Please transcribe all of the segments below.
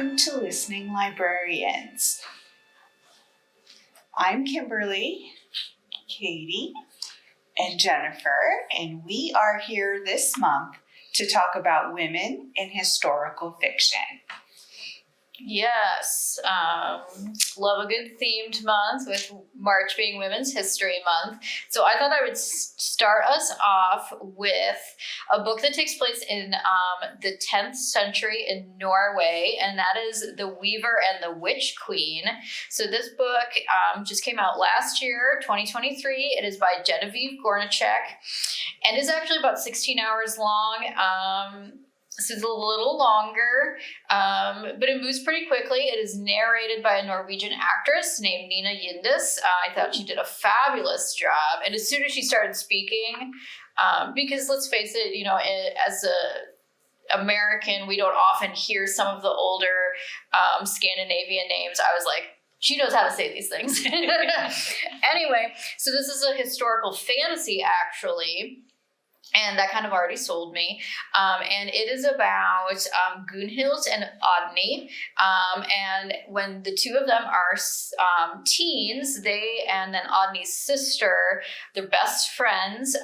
Welcome to Listening Librarians. I'm Kimberly, Katie, and Jennifer, and we are here this month to talk about women in historical fiction. Yes, love a good themed month with March being Women's History Month. So I thought I would start us off with a book that takes place in the 10th century in Norway, and that is The Weaver and the Witch Queen. So this book just came out last year, 2023. It is by Genevieve Gornichec, and is actually about 16 hours long. This is a little longer, but it moves pretty quickly. It is narrated by a Norwegian actress named Nina Yindis. I thought she did a fabulous job. And as soon as she started speaking, because let's face it, you know, as a American, we don't often hear some of the older Scandinavian names. I was like, she knows how to say these things. Anyway, so this is a historical fantasy, actually. And that kind of already sold me. And it is about Gunhild and Oddny. And when the two of them are teens, they and then Oddny's sister, they're best friends.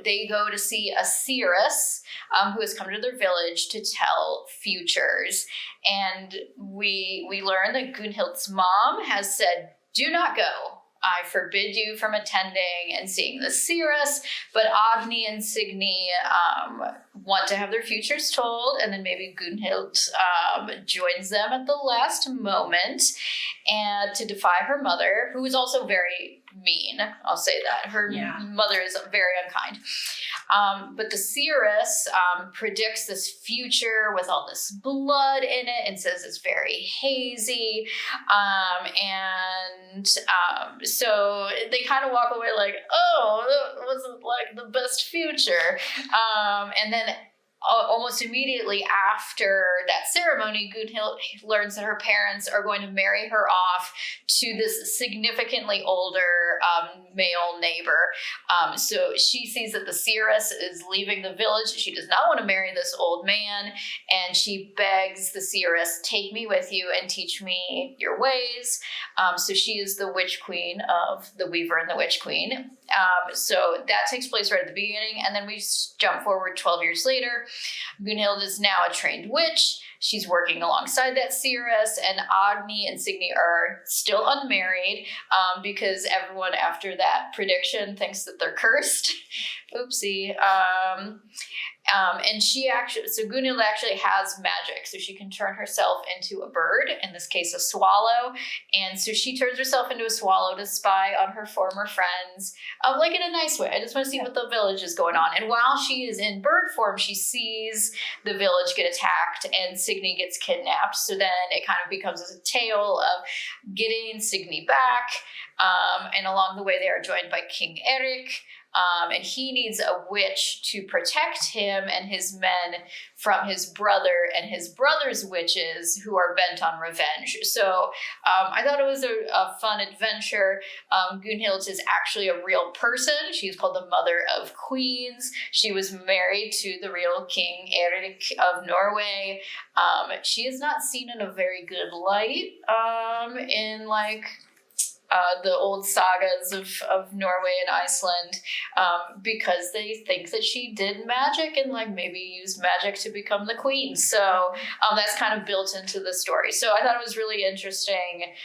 They go to see a seeress who has come to their village to tell futures. And we learn that Gunhild's mom has said, "Do not go. I forbid you from attending and seeing the seeress," but Oddny and Signe want to have their futures told, and then maybe Gunhild joins them at the last moment and to defy her mother, who is also very mean. I'll say that. Her mother is very unkind. But the seeress predicts this future with all this blood in it and says it's very hazy. So they kind of walk away like, oh, that wasn't like the best future. And then almost immediately after that ceremony, Gunhild learns that her parents are going to marry her off to this significantly older male neighbor. So she sees that the seeress is leaving the village. She does not want to marry this old man, and she begs the seeress, "Take me with you and teach me your ways." So she is the witch queen of The Weaver and the Witch Queen. So that takes place right at the beginning, and then we jump forward 12 years later. Gunhild is now a trained witch. She's working alongside that seeress, and Oddny and Signe are still unmarried because everyone after that prediction thinks that they're cursed. Oopsie. And so Gunhild actually has magic, so she can turn herself into a bird, in this case a swallow, and so she turns herself into a swallow to spy on her former friends, like in a nice way. I just want to see what the village is going on. And while she is in bird form, she sees the village get attacked and Signe gets kidnapped. So then it kind of becomes a tale of getting Signe back, and along the way they are joined by King Erik. And he needs a witch to protect him and his men from his brother and his brother's witches who are bent on revenge. So I thought it was a fun adventure. Gunhild is actually a real person. She's called the Mother of Queens. She was married to the real King Erik of Norway. She is not seen in a very good light in the old sagas of Norway and Iceland, because they think that she did magic and maybe used magic to become the queen. So that's kind of built into the story. So I thought it was really interesting.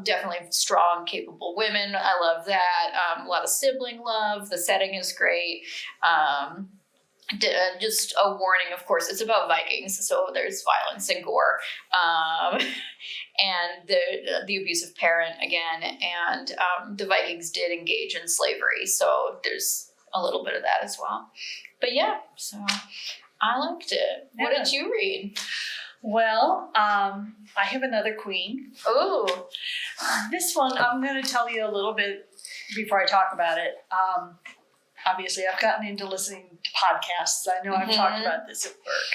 Definitely strong, capable women. I love that. A lot of sibling love. The setting is great. Just a warning, of course, it's about Vikings, so there's violence and gore, and the abusive parent again, and the Vikings did engage in slavery, so there's a little bit of that as well. But yeah, so I liked it. Yeah. What did you read? Well, I have another queen. Oh, this one I'm going to tell you a little bit before I talk about it. Obviously, I've gotten into listening to podcasts. I know I've talked about this at work.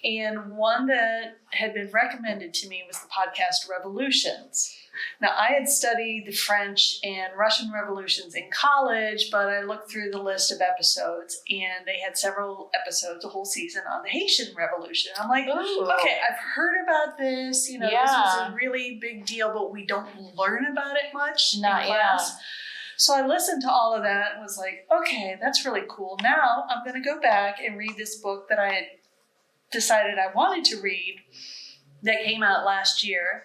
And one that had been recommended to me was the podcast Revolutions. Now, I had studied the French and Russian revolutions in college, but I looked through the list of episodes, and they had several episodes, a whole season on the Haitian Revolution. I'm like, Ooh. okay, I've heard about this. You know, this was a really big deal, but we don't learn about it much in class. So I listened to all of that and was like, okay, that's really cool. Now I'm going to go back and read this book that I had decided I wanted to read that came out last year.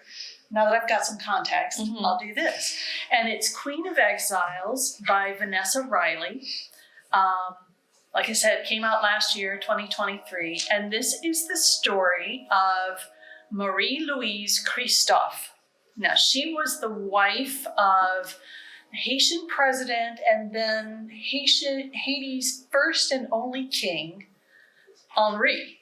Now that I've got some context, I'll do this. And it's Queen of Exiles by Vanessa Riley. Like I said, it came out last year, 2023. And this is the story of Marie-Louise Christophe. Now, she was the wife of Haitian president and then Haiti's first and only king, Henri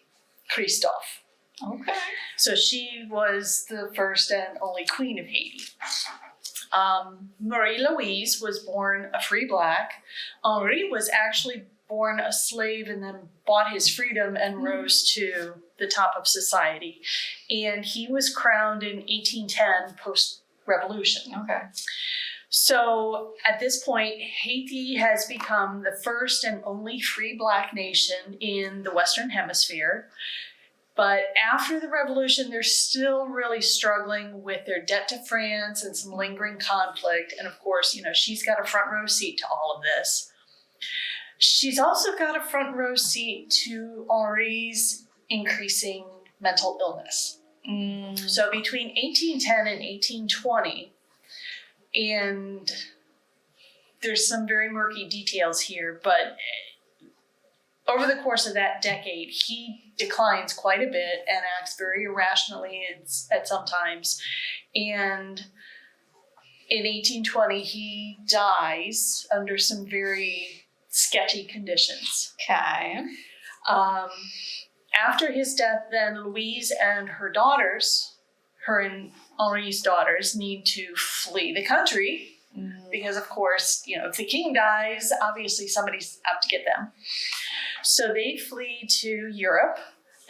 Christophe. Okay. So she was the first and only queen of Haiti. Marie-Louise was born a free black. Henri was actually born a slave and then bought his freedom and rose to the top of society. And he was crowned in 1810 post-revolution. Okay. So at this point, Haiti has become the first and only free black nation in the Western Hemisphere. But after the revolution, they're still really struggling with their debt to France and some lingering conflict. And of course, you know, she's got a front row seat to all of this. She's also got a front row seat to Henri's increasing mental illness. So between 1810 and 1820, and there's some very murky details here, but over the course of that decade, he declines quite a bit and acts very irrationally at some times. And in 1820, he dies under some very sketchy conditions. Okay. After his death, then Louise and her daughters, her and Henri's daughters, need to flee the country because, of course, you know, if the king dies, obviously somebody's out to get them. So they flee to Europe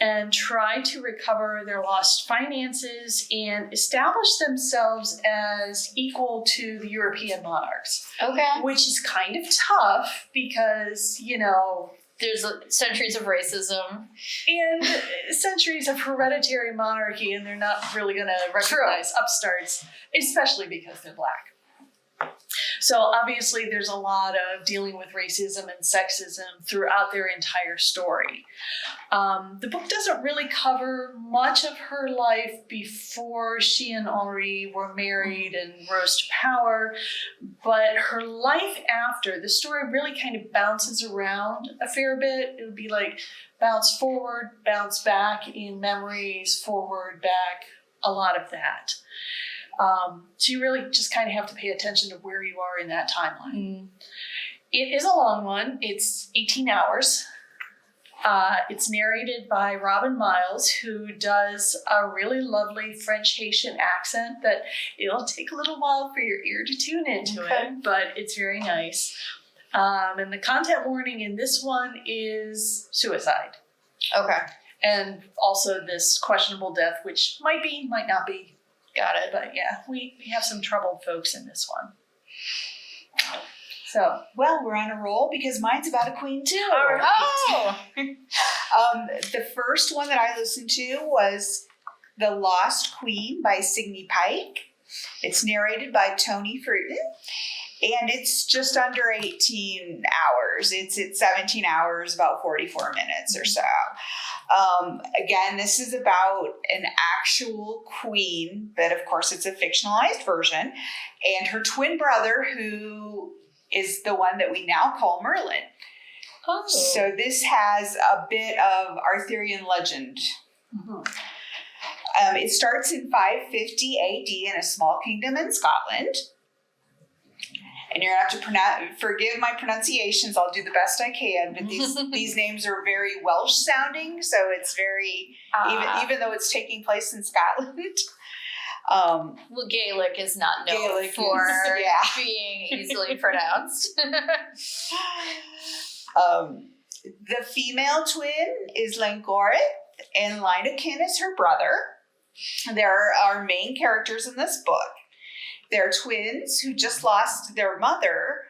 and try to recover their lost finances and establish themselves as equal to the European monarchs. Okay. Which is kind of tough because, you know, There's centuries of racism. and centuries of hereditary monarchy, and they're not really going to recognize upstarts, especially because they're black. So obviously there's a lot of dealing with racism and sexism throughout their entire story. The book doesn't really cover much of her life before she and Henri were married and rose to power, but her life after, the story really kind of bounces around a fair bit. It would be like bounce forward, bounce back in memories, forward, back, a lot of that. So you really just kind of have to pay attention to where you are in that timeline. It is a long one. It's 18 hours. It's narrated by Robin Miles, who does a really lovely French Haitian accent that it'll take a little while for your ear to tune into it, but it's very nice. And the content warning in this one is suicide. Okay. And also this questionable death, which might be, might not be. Got it. But yeah, we have some troubled folks in this one. So, Well, we're on a roll because mine's about a queen too. All right. Oh! The first one that I listened to was The Lost Queen by Signe Pike. It's narrated by Tony Fruiton, and it's just under 18 hours. It's 17 hours, about 44 minutes or so. Again, this is about an actual queen, but of course it's a fictionalized version, and her twin brother, who is the one that we now call Merlin. Oh. So this has a bit of Arthurian legend. It starts in 550 AD in a small kingdom in Scotland. And you're going to have to forgive my pronunciations. I'll do the best I can. But these names are very Welsh sounding. So it's very, even though it's taking place in Scotland. Well, Gaelic is not known Gaelic for is, being easily pronounced. The female twin is Langorith, and Lineakin is her brother. There are main characters in this book. They're twins who just lost their mother.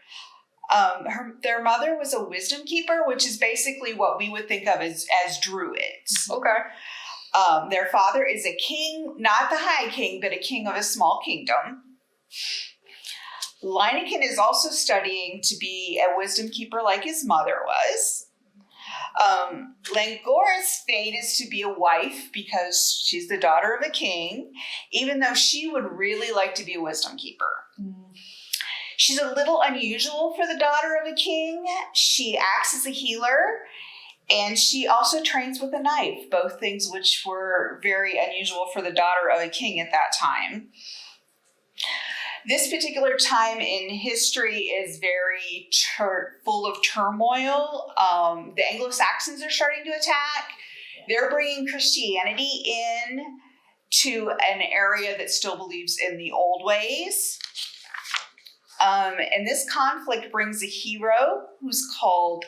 Their mother was a wisdom keeper, which is basically what we would think of as druids. Okay. Their father is a king, not the High King, but a king of a small kingdom. Leineken is also studying to be a wisdom keeper like his mother was. Langor's fate is to be a wife because she's the daughter of a king, even though she would really like to be a wisdom keeper. She's a little unusual for the daughter of a king. She acts as a healer, and she also trains with a knife, both things which were very unusual for the daughter of a king at that time. This particular time in history is very full of turmoil. The Anglo-Saxons are starting to attack. They're bringing Christianity in to an area that still believes in the old ways. And this conflict brings a hero who's called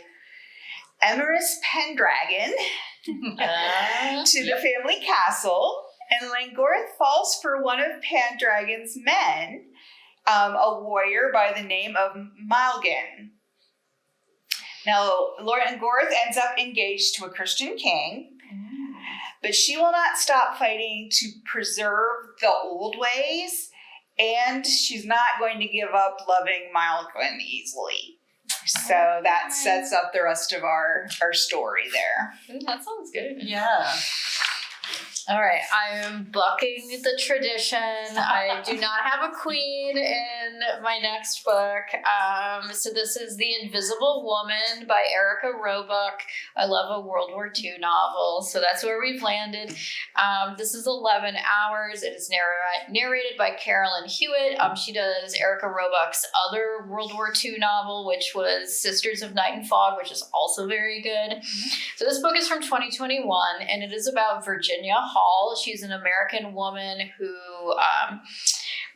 Emerus Pendragon to the family castle. And Langorth falls for one of Pendragon's men, a warrior by the name of Malgan. Now, Lord Langorth ends up engaged to a Christian king, but she will not stop fighting to preserve the old ways, and she's not going to give up loving Malgan easily. So that sets up the rest of our story there. Ooh, that sounds good. Yeah. All right, I am bucking the tradition. I do not have a queen in my next book. So this is The Invisible Woman by Erika Robuck. I love a World War II novel, so that's where we've landed. This is 11 hours. It is narrated by Carolyn Hewitt. She does Erika Robuck's other World War II novel, which was Sisters of Night and Fog, which is also very good. So this book is from 2021, and it is about Virginia Hall. She's an American woman who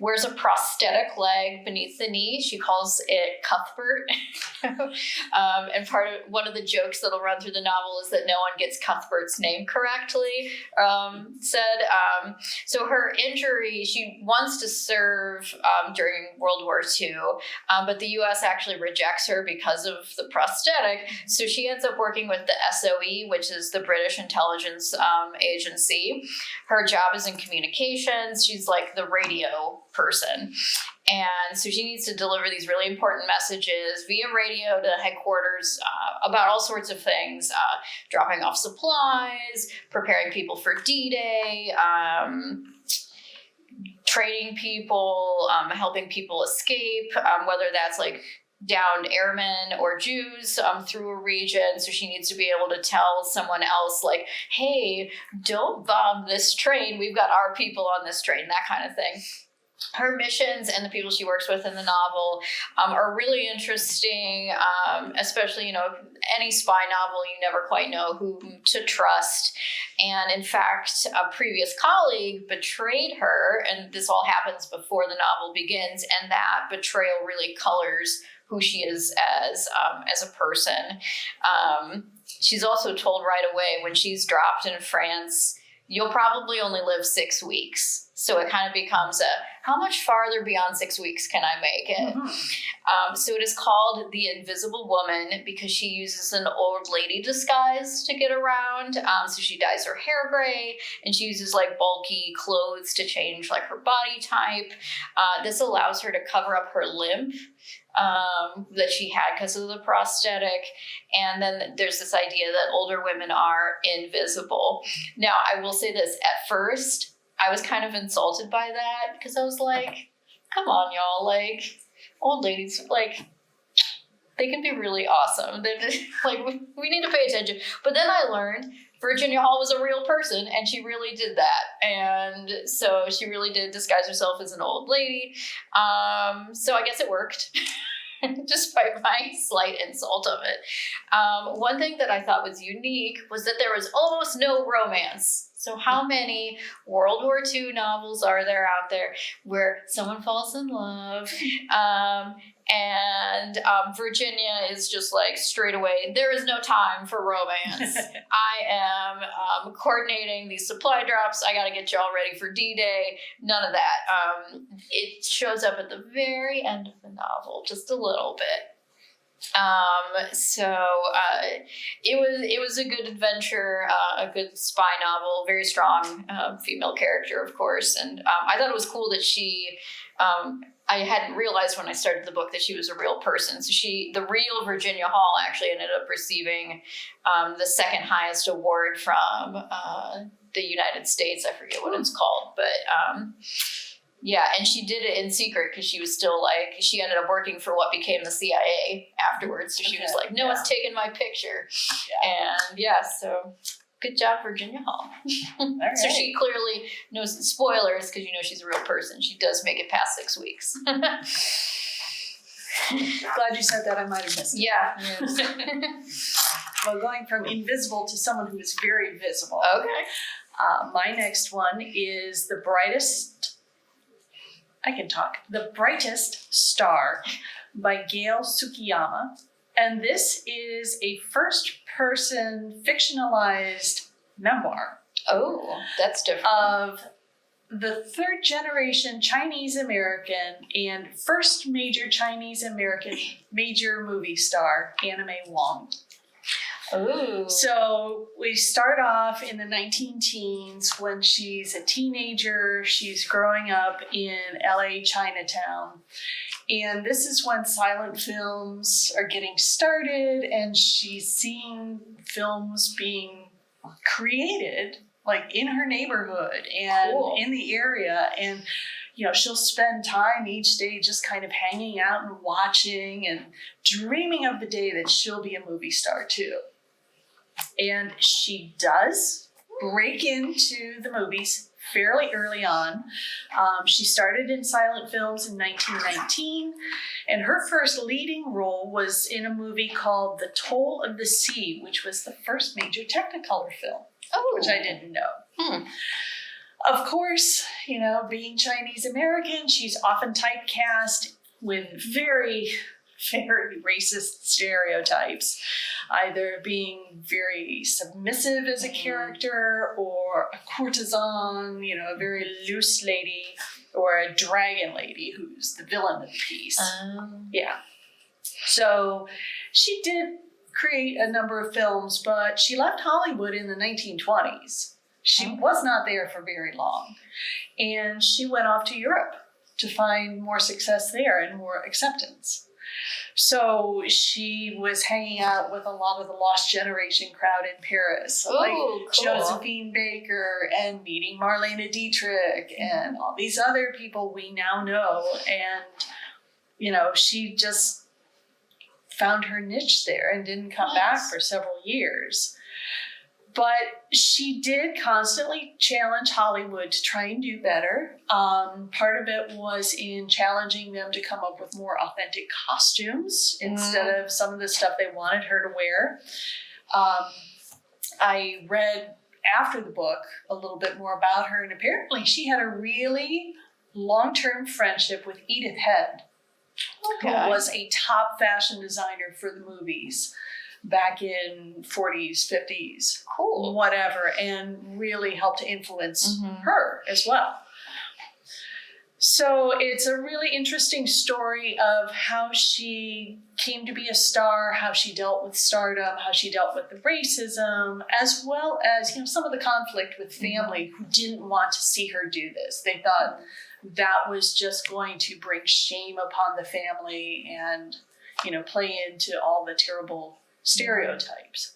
wears a prosthetic leg beneath the knee. She calls it Cuthbert. And one of the jokes that'll run through the novel is that no one gets Cuthbert's name correctly so her injury, she wants to serve during World War II, but the U.S. actually rejects her because of the prosthetic. So she ends up working with the SOE, which is the British intelligence agency. Her job is in communications. She's like the radio person. And so she needs to deliver these really important messages via radio to headquarters about all sorts of things, dropping off supplies, preparing people for D-Day, training people, helping people escape, whether that's like downed airmen or Jews through a region. So she needs to be able to tell someone else, like, hey, don't bomb this train. We've got our people on this train, that kind of thing. Her missions and the people she works with in the novel are really interesting, especially, any spy novel, you never quite know who to trust. And in fact, a previous colleague betrayed her, and this all happens before the novel begins, and that betrayal really colors who she is as a person. She's also told right away when she's dropped in France, you'll probably only live 6 weeks. So it kind of becomes how much farther beyond 6 weeks can I make it? Mm-hmm. So it is called The Invisible Woman because she uses an old lady disguise to get around. So she dyes her hair gray, and she uses like bulky clothes to change like her body type. This allows her to cover up her limp that she had because of the prosthetic. And then there's this idea that older women are invisible. Now, I will say this, at first, I was kind of insulted by that because I was like, come on, y'all, like, old ladies, like, they can be really awesome. They're just, like, we need to pay attention. But then I learned Virginia Hall was a real person, and she really did that. And so she really did disguise herself as an old lady. So I guess it worked. Despite my slight insult of it. One thing that I thought was unique was that there was almost no romance So how many World War II novels are there out there where someone falls in love, and Virginia is just like straight away, there is no time for romance. I am coordinating these supply drops. I got to get you all ready for D-Day. None of that. It shows up at the very end of the novel, just a little bit. It was a good adventure, a good spy novel, very strong female character, of course, and I thought it was cool that she, I hadn't realized when I started the book that she was a real person. So the real Virginia Hall actually ended up receiving the second highest award from the United States. I forget what it's called, but yeah, and she did it in secret because she was still like, she ended up working for what became the CIA afterwards. So she was like, no one's taking my picture. Yeah. And yeah, so good job, Virginia Hall. Right. So she clearly knows the spoilers because she's a real person. She does make it past 6 weeks. Glad you said that. I might have missed it. Yeah. Well, going from invisible to someone who is very visible. Okay. My next one is The Brightest Star by Gail Tsukiyama. And this is a first-person fictionalized memoir. Oh, that's different. Of the third-generation Chinese-American and first major Chinese-American major movie star, Anime Wong. Oh. So we start off in the 19-teens when she's a teenager. She's growing up in LA Chinatown. And this is when silent films are getting started, and she's seeing films being created like in her neighborhood and in the area. And she'll spend time each day just kind of hanging out and watching and dreaming of the day that she'll be a movie star too. And she does break into the movies fairly early on. She started in silent films in 1919, and her first leading role was in a movie called The Toll of the Sea, which was the first major Technicolor film, which I didn't know. Of course, being Chinese American, she's often typecast with very, very racist stereotypes, either being very submissive as a character or a courtesan, a very loose lady, or a dragon lady who's the villain of the piece. Yeah. So she did create a number of films, but she left Hollywood in the 1920s. She was not there for very long. And she went off to Europe to find more success there and more acceptance. So she was hanging out with a lot of the Lost Generation crowd in Paris, like Josephine Baker and meeting Marlene Dietrich and all these other people we now know. And, she just found her niche there and didn't come back for several years. But she did constantly challenge Hollywood to try and do better. Part of it was in challenging them to come up with more authentic costumes instead of some of the stuff they wanted her to wear. I read after the book a little bit more about her, and apparently she had a really long-term friendship with Edith Head, who was a top fashion designer for the movies back in 40s, 50s, whatever, and really helped to influence her as well. So it's a really interesting story of how she came to be a star, how she dealt with stardom, how she dealt with the racism, as well as, some of the conflict with family who didn't want to see her do this. They thought that was just going to bring shame upon the family and, play into all the terrible stereotypes.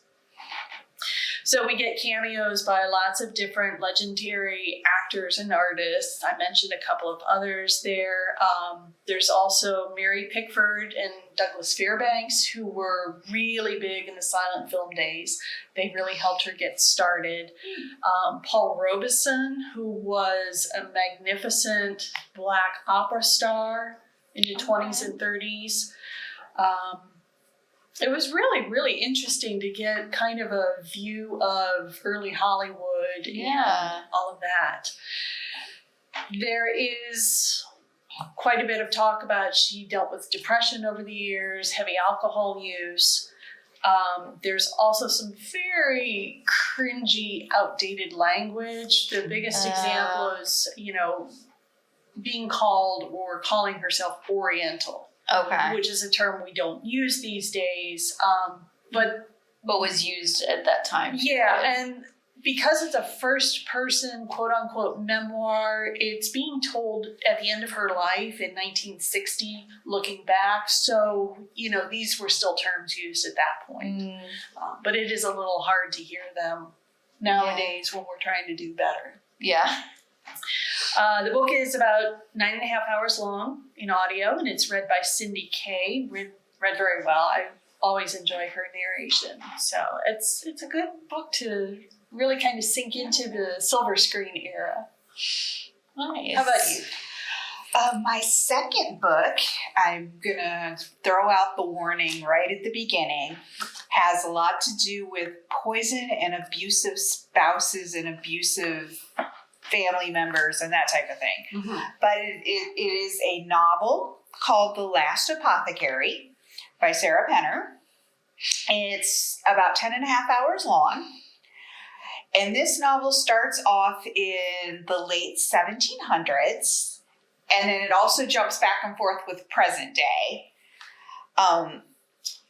So we get cameos by lots of different legendary actors and artists. I mentioned a couple of others there. There's also Mary Pickford and Douglas Fairbanks, who were really big in the silent film days. They really helped her get started. Paul Robeson, who was a magnificent Black opera star in the 20s and 30s. It was really, really interesting to get kind of a view of early Hollywood and all of that. There is quite a bit of talk about she dealt with depression over the years, heavy alcohol use. There's also some very cringy, outdated language. The biggest example is, being called or calling herself Oriental. Okay. Which is a term we don't use these days. But was used at that time. Yeah, and because it's a first person, quote unquote, memoir, it's being told at the end of her life in 1960, looking back. So, these were still terms used at that point. But it is a little hard to hear them nowadays when we're trying to do better. Yeah. The book is about 9.5 hours long in audio, and it's read by Cindy Kay, read very well. I always enjoy her narration. So it's a good book to really kind of sink into the silver screen era. Nice. How about you? My second book, I'm going to throw out the warning right at the beginning, has a lot to do with poison and abusive spouses and abusive family members and that type of thing. Mm-hmm. But it is a novel called The Last Apothecary by Sarah Penner. It's about 10.5 hours long. And this novel starts off in the late 1700s. And then it also jumps back and forth with present day.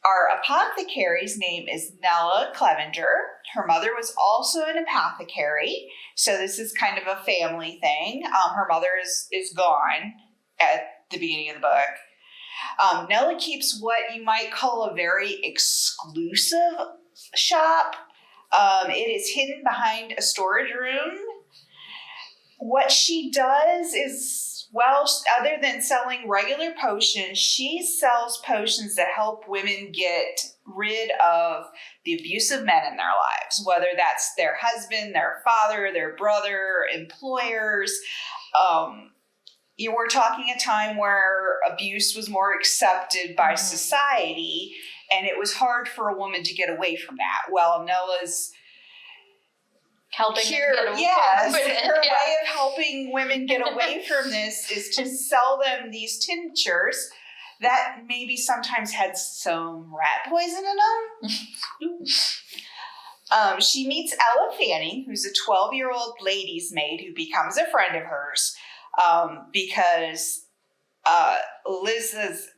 Our apothecary's name is Nella Clevenger. Her mother was also an apothecary, so this is kind of a family thing. Her mother is gone at the beginning of the book. Nella keeps what you might call a very exclusive shop. It is hidden behind a storage room. What she does is, other than selling regular potions, she sells potions that help women get rid of the abusive men in their lives, whether that's their husband, their father, their brother, employers. You were talking a time where abuse was more accepted by society, and it was hard for a woman to get away from that. Well, Nella's helping here, them get away. Yes, her way of helping women get away from this is to sell them these tinctures that maybe sometimes had some rat poison in them. She meets Ella Fanning, who's a 12-year-old lady's maid who becomes a friend of hers because Eliza's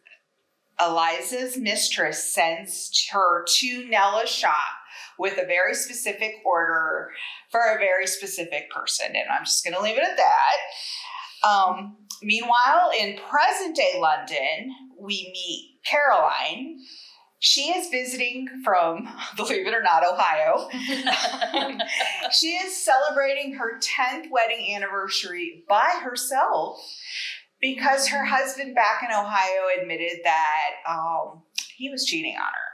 mistress sends her to Nella's shop with a very specific order for a very specific person. And I'm just going to leave it at that. Meanwhile, in present-day London, we meet Caroline. She is visiting from, believe it or not, Ohio. She is celebrating her 10th wedding anniversary by herself because her husband back in Ohio admitted that he was cheating on her.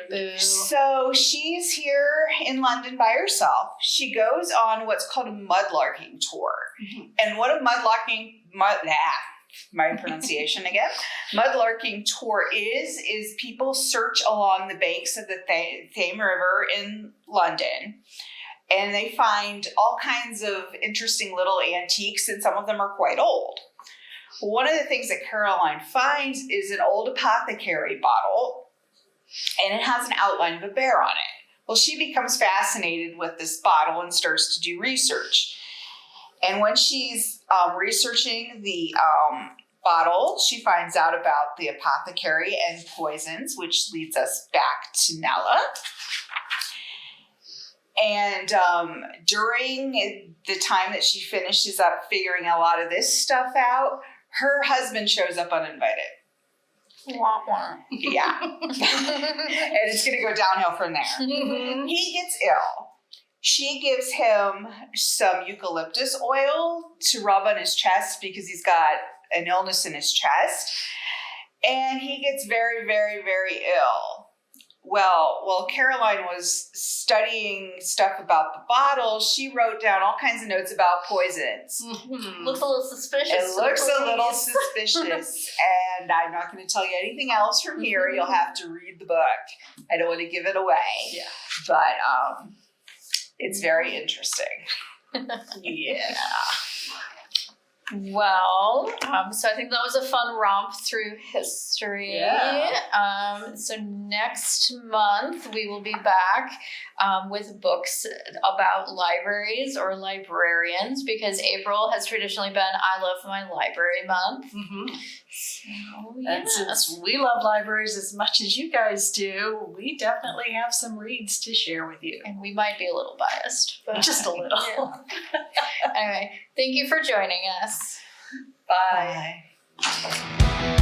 Boo. So she's here in London by herself. She goes on what's called a mudlarking tour. Mm-hmm. And what a my pronunciation again. Mudlarking tour is people search along the banks of the Thames River in London. And they find all kinds of interesting little antiques, and some of them are quite old. One of the things that Caroline finds is an old apothecary bottle, and it has an outline of a bear on it. Well, she becomes fascinated with this bottle and starts to do research. And when she's researching the bottle, she finds out about the apothecary and poisons, which leads us back to Nella. And during the time that she finishes up figuring a lot of this stuff out, her husband shows up uninvited. Wah, wah. Yeah. And it's going to go downhill from there. Mm-hmm. He gets ill. She gives him some eucalyptus oil to rub on his chest because he's got an illness in his chest. And he gets very, very, very ill. While Caroline was studying stuff about the bottle, she wrote down all kinds of notes about poisons. Looks a little suspicious. It looks a little please. suspicious, and I'm not going to tell you anything else from here. You'll have to read the book. I don't want to give it away. Yeah. But it's very interesting. Yeah. Well, so I think that was a fun romp through history. Yeah. So next month we will be back with books about libraries or librarians, because April has traditionally been I Love My Library Month. So, yeah. And since we love libraries as much as you guys do, we definitely have some reads to share with you. And we might be a little biased, but Just a little. Anyway, thank you for joining us. Bye. Bye.